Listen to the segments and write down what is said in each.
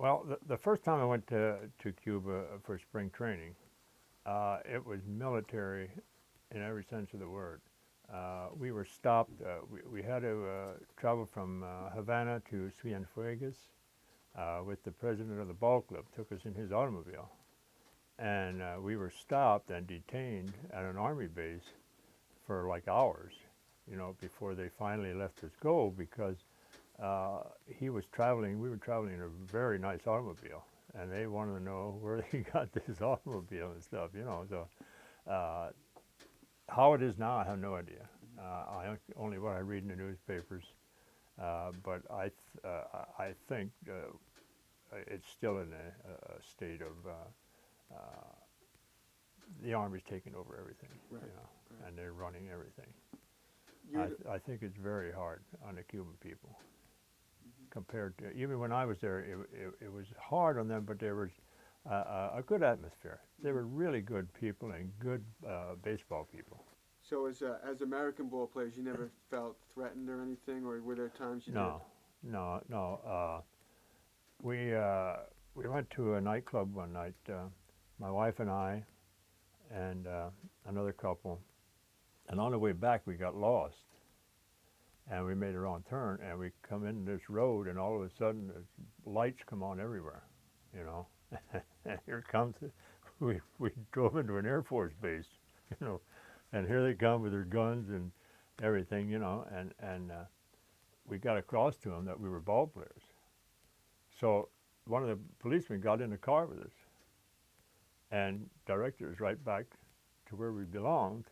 Well, the first time I went to Cuba for spring training, it was military in every sense of the word. We were stopped. We had to travel from Havana to Cienfuegos with the president of the ball club. Took us in his automobile, and we were stopped and detained at an army base for like hours, before they finally let us go because he was traveling. We were traveling in a very nice automobile, and they wanted to know where he got this automobile and stuff. So how it is now, I have no idea. Only what I read in the newspapers, but I think it's still in a state of the Army's taking over everything, Right, and they're running everything. You'd- I think it's very hard on the Cuban people compared to, even when I was there, it was hard on them, but there was a good atmosphere. They were really good people and good baseball people. So as American ball players, you never felt threatened or anything, or were there times you No, no. We went to a nightclub one night, my wife and I, and another couple, and on the way back we got lost, and we made a wrong turn, and we come in this road, and all of a sudden lights come on everywhere, and here comes it. We drove into an Air Force base, and here they come with their guns and everything, and we got across to them that we were ball players. So one of the policemen got in the car with us and directed us right back to where we belonged,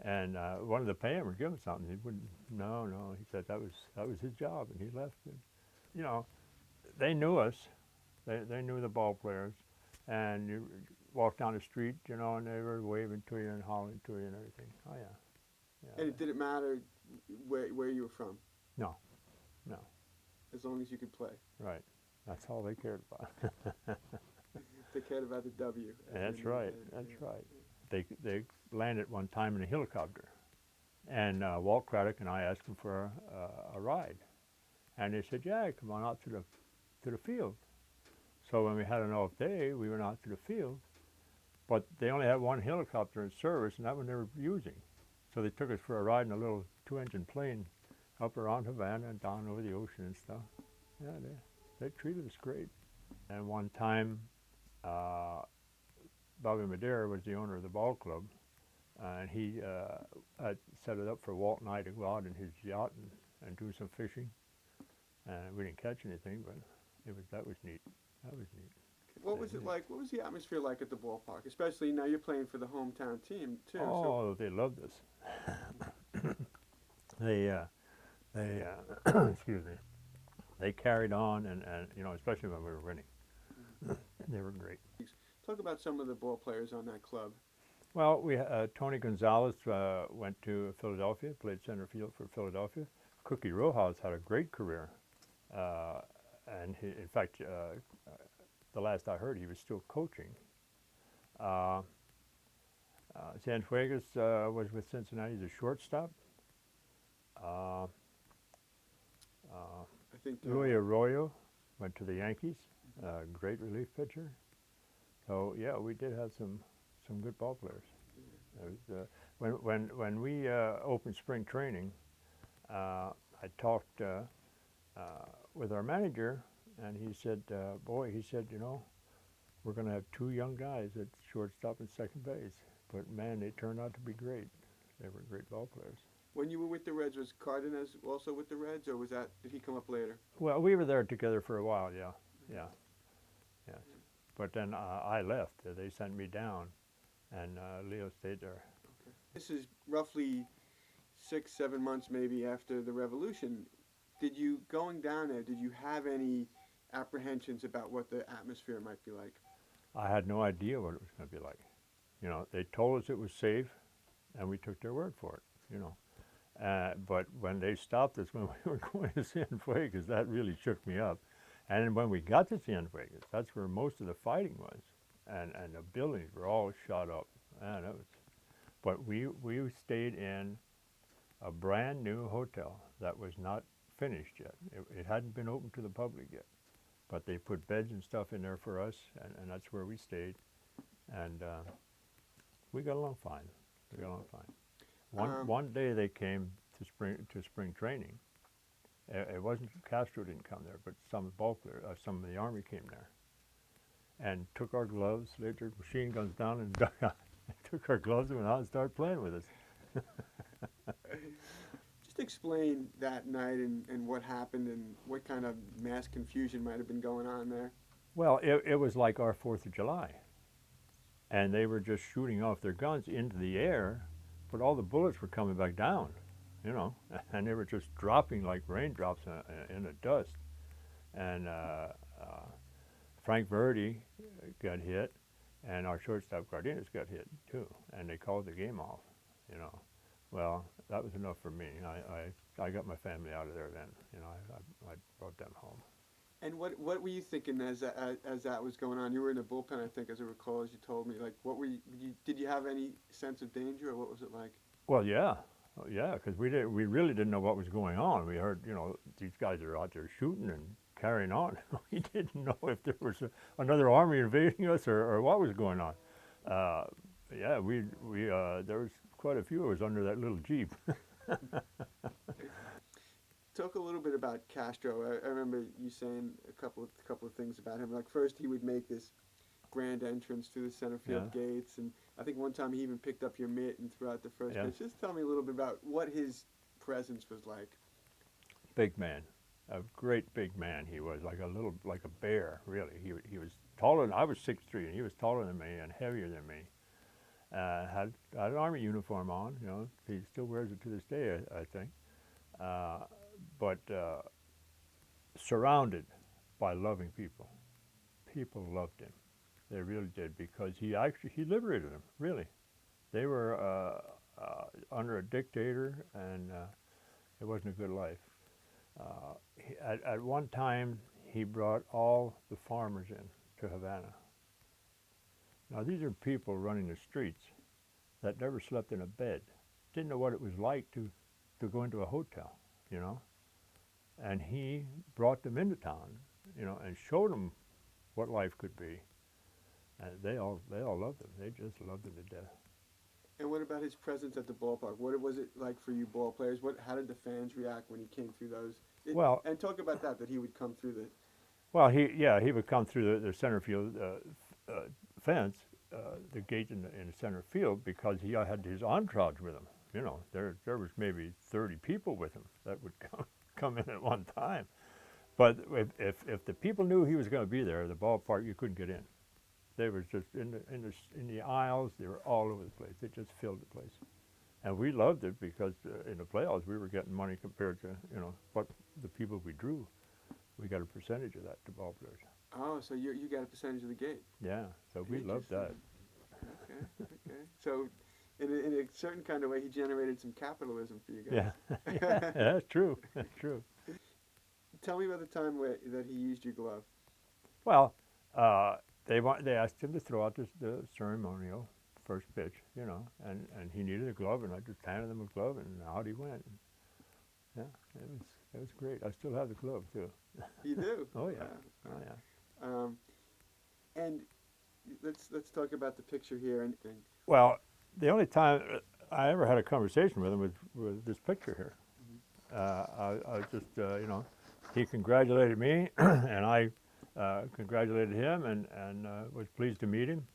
and wanted to pay him or give him something. He wouldn't. No. He said that was his job, and he left it. They knew us. They knew the ball players, and you walk down the street, and they were waving to you and hollering to you and everything. Oh yeah. And it didn't matter where you were from, No. as long as you could play. Right. That's all they cared about. They cared about the W. That's right. That's right. They landed one time in a helicopter, and Walt Craddock and I asked them for a ride, and they said, "Yeah, come on out to the field." So when we had an off day, we went out to the field, but they only had one helicopter in service, and that one they were using. So they took us for a ride in a little 2-engine plane up around Havana and down over the ocean and stuff. Yeah, they treated us great. And one time, Bobby Madera was the owner of the ball club, and he had set it up for Walt and I to go out in his yacht and do some fishing. And we didn't catch anything, but that was neat. That was neat. What was it like? What was the atmosphere like at the ballpark? Especially now you're playing for the hometown team too. Oh, they loved us. They excuse me. They carried on, and especially when we were winning, they were great. Talk about some of the ball players on that club. Well, Tony Gonzalez went to Philadelphia, played center field for Philadelphia. Cookie Rojas had a great career, and in fact, the last I heard, he was still coaching. Cienfuegos was with Cincinnati as a shortstop. I think Luis Arroyo went to the Yankees, great relief pitcher. So yeah, we did have some good ball players. It was, when we opened spring training, I talked with our manager, and he said, we're going to have 2 young guys at shortstop and second base. But man, they turned out to be great. They were great ball players. When you were with the Reds, was Cardenas also with the Reds, or did he come up later? Well, we were there together for a while, yeah. Yes. But then I left. They sent me down, and Leo stayed there. Okay. This is roughly 6-7 months maybe after the revolution. Going down there, did you have any apprehensions about what the atmosphere might be like? I had no idea what it was going to be like. They told us it was safe, and we took their word for it, but when they stopped us when we were going to Cienfuegos, that really shook me up. And then when we got to Cienfuegos, that's where most of the fighting was, and the buildings were all shot up. Man, but we stayed in a brand new hotel that was not finished yet. It hadn't been open to the public yet, but they put beds and stuff in there for us, and that's where we stayed, and we got along fine. We got along fine. One day they came to spring training. It wasn't Castro didn't come there, but some of the army came there, and took our gloves, laid their machine guns down, and took our gloves and went out and started playing with us. Just explain that night and what happened and what kind of mass confusion might have been going on there. Well, it was like our 4th of July, and they were just shooting off their guns into the air, but all the bullets were coming back down, you know, and they were just dropping like raindrops in the dust. And Frank Verdi got hit, and our shortstop Cardenas got hit too, and they called the game off, you know. Well, that was enough for me. I got my family out of there then, you know. I brought them home. And what were you thinking as that was going on? You were in the bullpen, I think, as I recall, as you told me. Like, what were did you have any sense of danger, or what was it like? Well, yeah, because we really didn't know what was going on. We heard, you know, these guys are out there shooting and carrying on. We didn't know if there was another army invading us or what was going on. Yeah, there was quite a few of us under that little Jeep. Talk a little bit about Castro. I remember you saying a couple of things about him. Like, first, he would make this grand entrance to the center field gates, and I think one time he even picked up your mitt and threw out the first pitch. Just tell me a little bit about what his presence was like. Big man, a great big man. He was like a bear, really. He was taller than I was 6'3", and he was taller than me and heavier than me. Had an army uniform on, you know. He still wears it to this day, I think. But surrounded by loving people. People loved him. They really did, because he liberated them, really. They were under a dictator, and it wasn't a good life. At one time, he brought all the farmers in to Havana. Now, these are people running the streets that never slept in a bed, didn't know what it was like to go into a hotel, you know. And he brought them into town, you know, and showed them what life could be. And they all loved him. They just loved him to death. And what about his presence at the ballpark? What was it like for you ball players? How did the fans react when he came through those? And talk about that he would come through the... Well, he would come through the center field fence, the gate in the center field, because he had his entourage with him. You know, there was maybe 30 people with him that would come in at one time. But if the people knew he was going to be there, the ballpark, you couldn't get in. They were just in the aisles. They were all over the place. They just filled the place, and we loved it, because in the playoffs we were getting money compared to, you know, what the people we drew. We got a percentage of that, the ball players. Oh, so you got a percentage of the gate. Yeah, so we loved that. Okay. So, in a certain kind of way, he generated some capitalism for you guys. Yeah, that's true. That's true. Tell me about the time that he used your glove. Well, they asked him to throw out the ceremonial first pitch, you know, and he needed a glove, and I just handed him a glove, and out he went. Yeah, it was great. I still have the glove too. You do? Oh yeah. Oh yeah. And let's talk about the picture here. And well, the only time I ever had a conversation with him was with this picture here. I was just, you know, he congratulated me, and I congratulated him, and was pleased to meet him.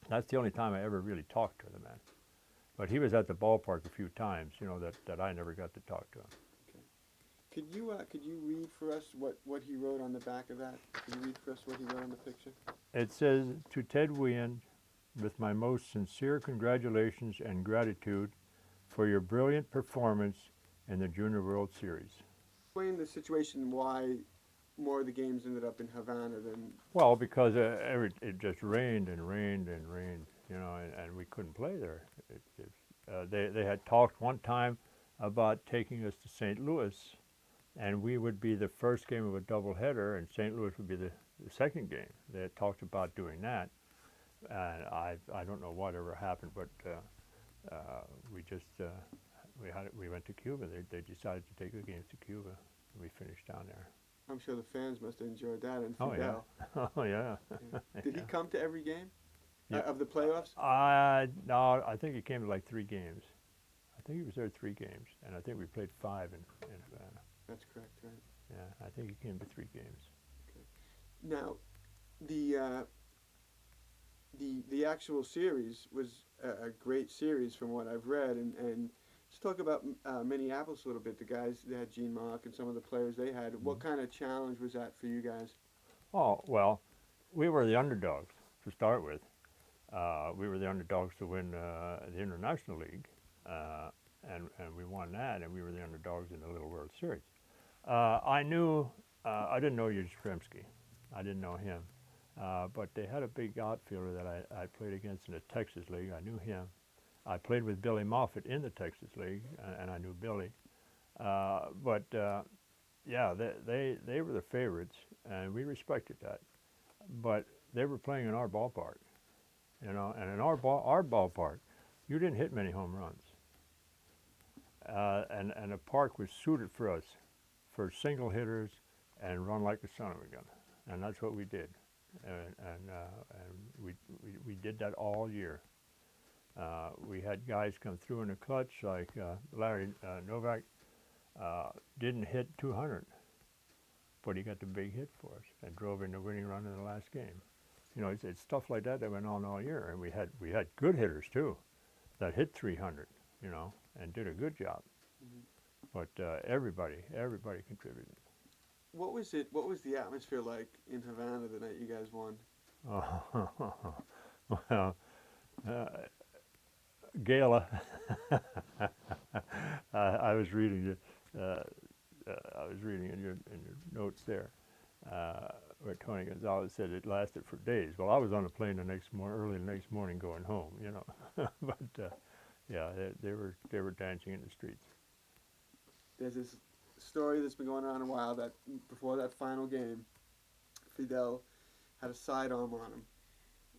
That's the only time I ever really talked to the man. But he was at the ballpark a few times, you know, that I never got to talk to him. Okay. Could you read for us what he wrote on the back of that? Could you read for us what he wrote on the picture? It says, "To Ted Wieand, with my most sincere congratulations and gratitude for your brilliant performance in the Junior World Series." Explain the situation why more of the games ended up in Havana than... Well, because it just rained and rained and rained, you know, and we couldn't play there. They had talked one time about taking us to St. Louis, and we would be the first game of a doubleheader, and St. Louis would be the second game. They had talked about doing that, and I don't know whatever happened, but we went to Cuba. They decided to take the games to Cuba, and we finished down there. I'm sure the fans must have enjoyed that, and Oh yeah. Fidel. Oh yeah. Yeah. Did he Yeah. come to every game Yeah. of the playoffs? No, I think he came to like 3 games. I think he was there 3 games, and I think we played 5 in Havana. That's correct, right? Yeah, I think he came to 3 games. Okay. Now, the uh, the actual series was a great series from what I've read, and let's talk about Minneapolis a little bit. The guys, they had Gene Mock and some of the players they had. What Mhm. kind of challenge was that for you guys? Oh well, we were the underdogs to start with. We were the underdogs to win the International League, uh, and we won that, and we were the underdogs in the Little World Series. I knew I didn't know Yastrzemski. I didn't know him, but they had a big outfielder that I played against in the Texas League. I knew him. I played with Billy Moffitt in the Texas League, and I knew Billy. But yeah, they were the favorites, and we respected that. But they were playing in our ballpark, and in our ballpark, you didn't hit many home runs, and the park was suited for us, for single hitters, and run like the son of a gun, and that's what we did, and we did that all year. We had guys come through in the clutch like Larry Novak didn't hit 200, but he got the big hit for us and drove in the winning run in the last game. It's stuff like that that went on all year, and we had good hitters too, that hit 300, and did a good job. Mhm. But everybody contributed. What was it? What was the atmosphere like in Havana the night you guys won? Well, uh, Gala, I was reading it. I was reading in your notes there, where Tony Gonzalez said it lasted for days. Well, I was on the plane early the next morning going home. But yeah, they were dancing in the streets. There's this story that's been going on a while that before that final game, Fidel had a sidearm on him.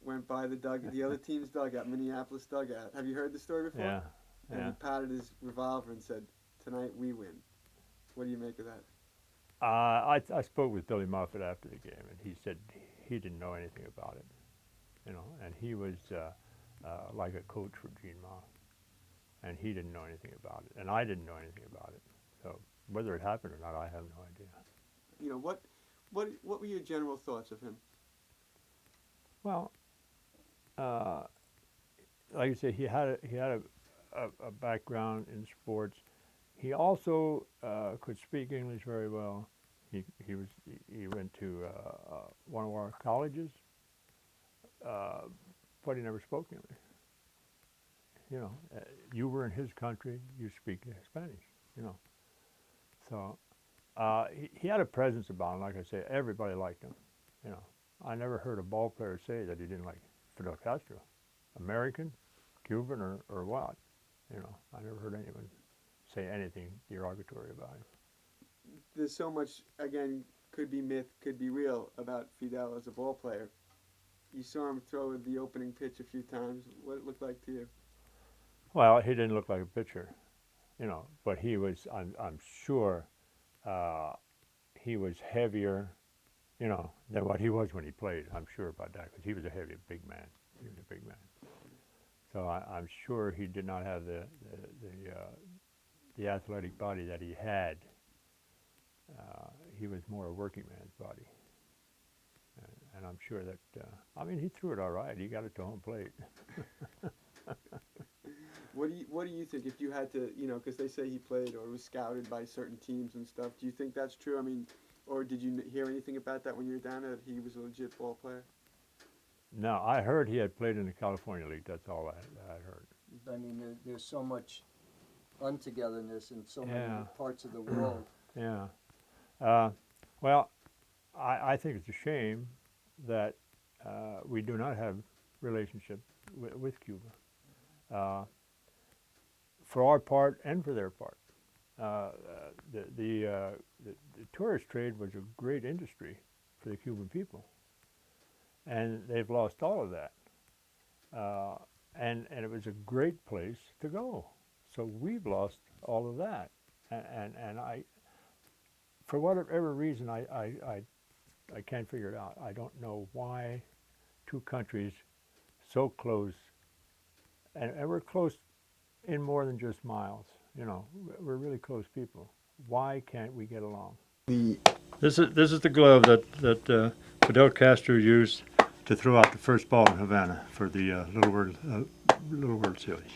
Went by the other team's dugout, Minneapolis dugout. Have you heard the story before? Yeah, And he yeah. patted his revolver and said, "Tonight we win." What do you make of that? I spoke with Billy Moffitt after the game, and he said he didn't know anything about it. And he was like a coach for Gene Ma, and he didn't know anything about it, and I didn't know anything about it. So whether it happened or not, I have no idea. What were your general thoughts of him? Well, uh, like I said, he had a background in sports. He also could speak English very well. He went to one of our colleges, uh, but he never spoke English. You were in his country, you speak Spanish. You know, so he had a presence about him. Like I say, everybody liked him. You know, I never heard a ball player say that he didn't like Fidel Castro, American, Cuban, or what. I never heard anyone say anything derogatory about him. There's so much, again, could be myth, could be real about Fidel as a ball player. You saw him throw the opening pitch a few times. What it looked like to you? Well, he didn't look like a pitcher, but he was. I'm sure uh, he was heavier, than what he was when he played. I'm sure about that because he was a heavy, big man. He was a big man. So I'm sure he did not have the athletic body that he had. He was more a working man's body, and I'm sure that. He threw it all right. He got it to home plate. What do you think if you had to, because they say he played or was scouted by certain teams and stuff. Do you think that's true? Or did you hear anything about that when you were down there, that he was a legit ball player? No, I heard he had played in the California League. That's all I heard. There's so much untogetherness in so many Yeah. parts of the world. Yeah. Uh, well, I think it's a shame that we do not have relationship with Cuba, for our part and for their part. The tourist trade was a great industry for the Cuban people, and they've lost all of that. And it was a great place to go. So we've lost all of that, and for whatever reason, I can't figure it out. I don't know why two countries so close, and we're close in more than just miles. You know, we're really close people. Why can't we get along? This is the glove that Fidel Castro used to throw out the first ball in Havana for the Little World Series.